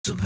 Jamaah,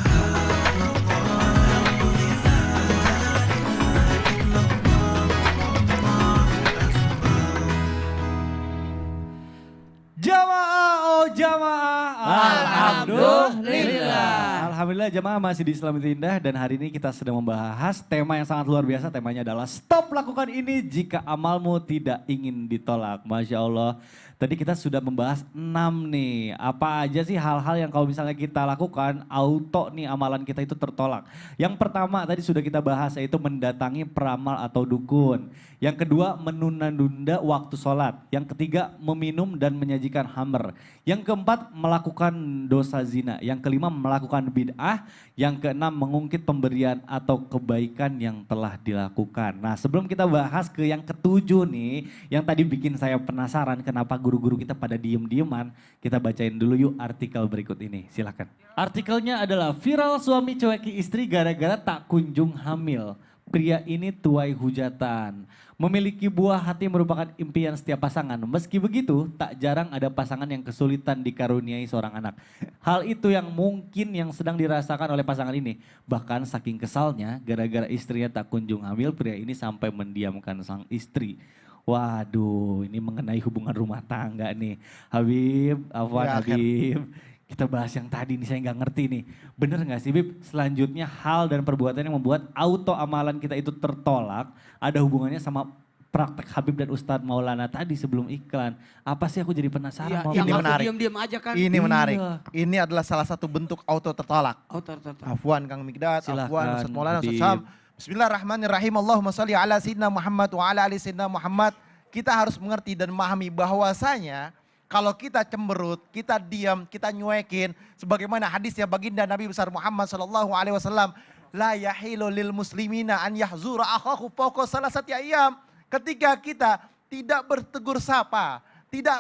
oh jamaah. Alhamdulillah. Alhamdulillah jamaah masih di Islam itu Indah dan hari ini kita sedang membahas tema yang sangat luar biasa. Temanya adalah stop lakukan ini jika amalmu tidak ingin ditolak. Masya Allah. Tadi kita sudah membahas 6 nih. Apa aja sih hal-hal yang kalau misalnya kita lakukan auto nih amalan kita itu tertolak. Yang pertama tadi sudah kita bahas yaitu mendatangi peramal atau dukun. Yang kedua menunda-nunda waktu sholat. Yang ketiga meminum dan menyajikan khamr. Yang keempat melakukan dosa zina. Yang kelima melakukan bid'ah. Yang keenam mengungkit pemberian atau kebaikan yang telah dilakukan. Nah sebelum kita bahas ke yang ketujuh nih. Yang tadi bikin saya penasaran kenapa guru-guru kita pada diem-dieman. Kita bacain dulu yuk artikel berikut ini. Silahkan. Artikelnya adalah viral suami cueki istri gara-gara tak kunjung hamil. Pria ini tuai hujatan. Memiliki buah hati merupakan impian setiap pasangan. Meski begitu, tak jarang ada pasangan yang kesulitan dikaruniai seorang anak. Hal itu yang mungkin yang sedang dirasakan oleh pasangan ini. Bahkan saking kesalnya, gara-gara istrinya tak kunjung hamil, pria ini sampai mendiamkan sang istri. Waduh, ini mengenai hubungan rumah tangga nih. Habib, Afwan, Ya, Habib. Kita bahas yang tadi nih, saya nggak ngerti nih. Bener nggak sih Bib, selanjutnya hal dan perbuatan yang membuat auto amalan kita itu tertolak, ada hubungannya sama praktek Habib dan Ustadz Maulana tadi sebelum iklan. Apa sih aku jadi penasaran. Yang Ini aku menarik. diam-diam aja kan. Ini Iya. menarik. Ini adalah salah satu bentuk auto tertolak. Oh, tar. Afwan Kang Mikdad, Silakan, Afwan Ustaz Maulana, Ustaz Habib. Sam. Bismillahirrahmanirrahim. Allahumma salli ala sayyidina Muhammad wa ala ali sayyidina Muhammad. Kita harus mengerti dan memahami bahwasanya kalau kita cemberut, kita diam, kita nyuekin, sebagaimana hadisnya baginda Nabi besar Muhammad sallallahu alaihi wasallam, la yahilu lil muslimina an yahzura akhahu fawqa salasati ayyam. Ketika kita tidak bertegur sapa, tidak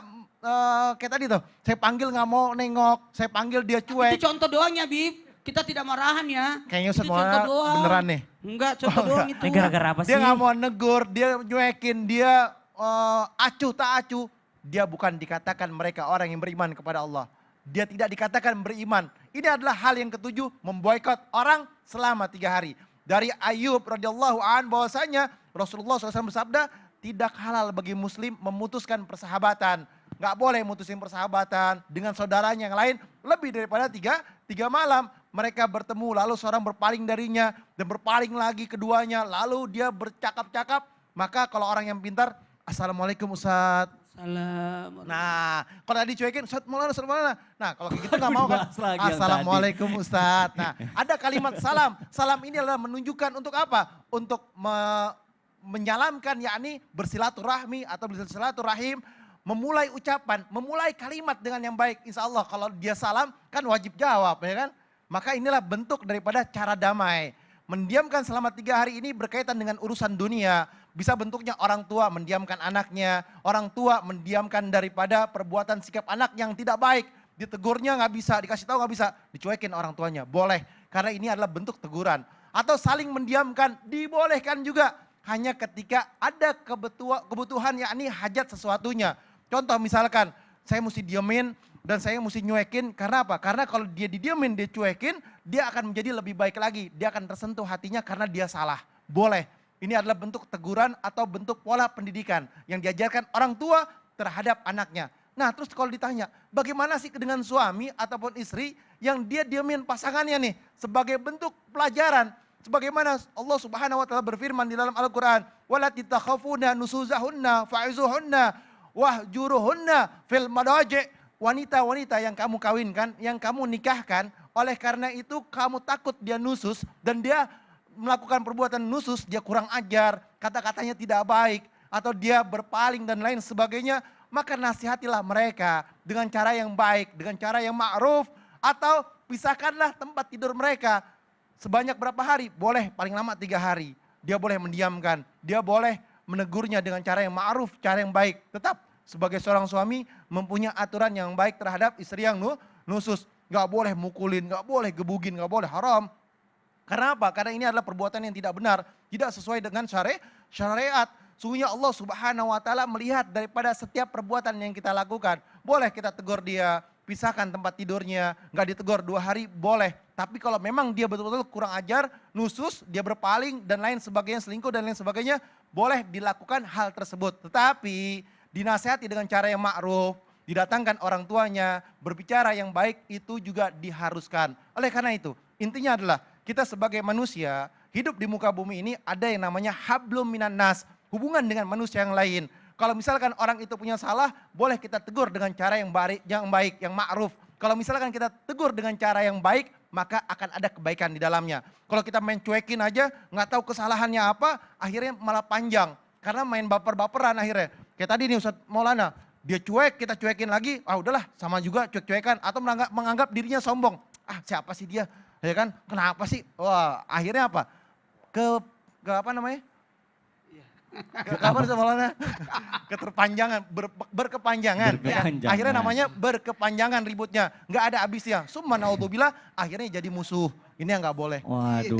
kayak tadi tuh, saya panggil nggak mau nengok, saya panggil dia cuek. Itu contoh doang ya, Bib. Kita tidak marahan ya. Kayaknya Itu semua contoh doang. beneran nih. Enggak, contoh doang itu. Ini gara-gara apa sih? Dia nggak mau negur, dia nyuekin, dia acuh tak acuh. Dia bukan dikatakan mereka orang yang beriman kepada Allah. Dia tidak dikatakan beriman. Ini adalah hal yang ketujuh, memboikot orang selama 3 hari. Dari Ayub radhiyallahu an bahwasanya Rasulullah SAW bersabda, tidak halal bagi muslim memutuskan persahabatan. Nggak boleh mutusin persahabatan dengan saudaranya yang lain lebih daripada tiga malam. Mereka bertemu lalu seorang berpaling darinya dan berpaling lagi keduanya. Lalu dia bercakap-cakap. Maka kalau orang yang pintar, Assalamualaikum Ustaz. Salam. Nah, kalau tadi cuekin, Ustaz Maulana, Ustaz Maulana. Nah, kalau gitu nggak mau kan? Bahas lagi yang Assalamualaikum Ustaz. Nah, ada kalimat salam. Salam ini adalah menunjukkan untuk apa? Untuk menyalamkan, yakni bersilaturahmi atau bersilaturahim. Memulai ucapan, memulai kalimat dengan yang baik. Insya Allah kalau dia salam kan wajib jawab ya kan. Maka inilah bentuk daripada cara damai. Mendiamkan selama 3 hari ini berkaitan dengan urusan dunia. Bisa bentuknya orang tua mendiamkan anaknya. Orang tua mendiamkan daripada perbuatan sikap anak yang tidak baik. Ditegurnya nggak bisa, dikasih tahu nggak bisa. Dicuekin orang tuanya, boleh. Karena ini adalah bentuk teguran. Atau saling mendiamkan, dibolehkan juga. Hanya ketika ada kebutuhan yakni hajat sesuatunya. Contoh misalkan, saya mesti diemin dan saya mesti nyuekin. Karena apa? Karena kalau dia didiemin, dia cuekin, dia akan menjadi lebih baik lagi. Dia akan tersentuh hatinya karena dia salah. Boleh. Ini adalah bentuk teguran atau bentuk pola pendidikan yang diajarkan orang tua terhadap anaknya. Nah terus kalau ditanya, bagaimana sih dengan suami ataupun istri yang dia diemin pasangannya nih sebagai bentuk pelajaran. Sebagaimana Allah Subhanahu wa taala berfirman di dalam Al-Qur'an, "Wala takhafuna nusuzahunna fa'izuhunna wahjuruhunna fil madaji'." Wanita-wanita yang kamu kawinkan, yang kamu nikahkan, oleh karena itu kamu takut dia nusus dan dia melakukan perbuatan nusus, dia kurang ajar, kata-katanya tidak baik, atau dia berpaling dan lain sebagainya, maka nasihatilah mereka dengan cara yang baik, dengan cara yang ma'ruf, atau pisahkanlah tempat tidur mereka. Sebanyak berapa hari? Boleh paling lama 3 hari. Dia boleh mendiamkan, dia boleh menegurnya dengan cara yang ma'ruf, cara yang baik. Tetap sebagai seorang suami mempunyai aturan yang baik terhadap istri yang nusus. Gak boleh mukulin, gak boleh gebugin, gak boleh haram. Karena apa? Karena ini adalah perbuatan yang tidak benar, tidak sesuai dengan syariat. Sungguhnya Allah Subhanahu wa taala melihat daripada setiap perbuatan yang kita lakukan. Boleh kita tegur dia, pisahkan tempat tidurnya, nggak ditegur 2 hari boleh. Tapi kalau memang dia betul-betul kurang ajar, nusus, dia berpaling dan lain sebagainya, selingkuh dan lain sebagainya, boleh dilakukan hal tersebut. Tetapi dinasehati dengan cara yang ma'ruf, didatangkan orang tuanya, berbicara yang baik itu juga diharuskan. Oleh karena itu, intinya adalah kita sebagai manusia, hidup di muka bumi ini ada yang namanya hablum minan nas, hubungan dengan manusia yang lain. Kalau misalkan orang itu punya salah, boleh kita tegur dengan cara yang baik, yang ma'ruf. Kalau misalkan kita tegur dengan cara yang baik, maka akan ada kebaikan di dalamnya. Kalau kita main cuekin aja, nggak tahu kesalahannya apa, akhirnya malah panjang. Karena main baper-baperan akhirnya. Kayak tadi nih Ustadz Maulana, dia cuek, kita cuekin lagi, udahlah sama juga cuek-cuekan. Atau menganggap dirinya sombong. Siapa sih dia? Ya kan, kenapa sih? Wah, akhirnya apa? Ke apa namanya? Apa Ustadz Maulana? Keterpanjangan, berkepanjangan. Ya. Akhirnya namanya berkepanjangan ributnya. Nggak ada habisnya. Summa naudzubillah, akhirnya jadi musuh. Ini yang nggak boleh. Waduh,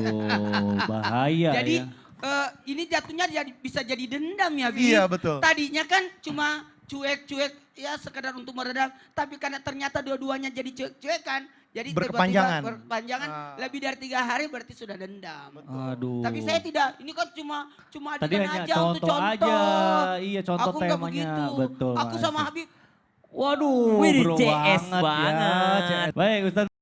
bahaya Jadi ya. ini jatuhnya bisa jadi dendam ya, Bib. Iya, betul. Tadinya kan cuma cuek-cuek ya sekedar untuk meredam. Tapi karena ternyata dua-duanya jadi cuek-cuekan. Jadi Berkepanjangan. tiba-tiba berkepanjangan lebih dari 3 hari berarti sudah dendam. Aduh. Tapi saya tidak, ini kan cuma Tadi adegan hanya aja untuk contoh contoh. aja. Iya, contoh Aku nggak temanya. begitu. Betul. Aku Mas. sama Habib Waduh, Wih, bro CS banget ya. banget. CS. Baik Ustaz.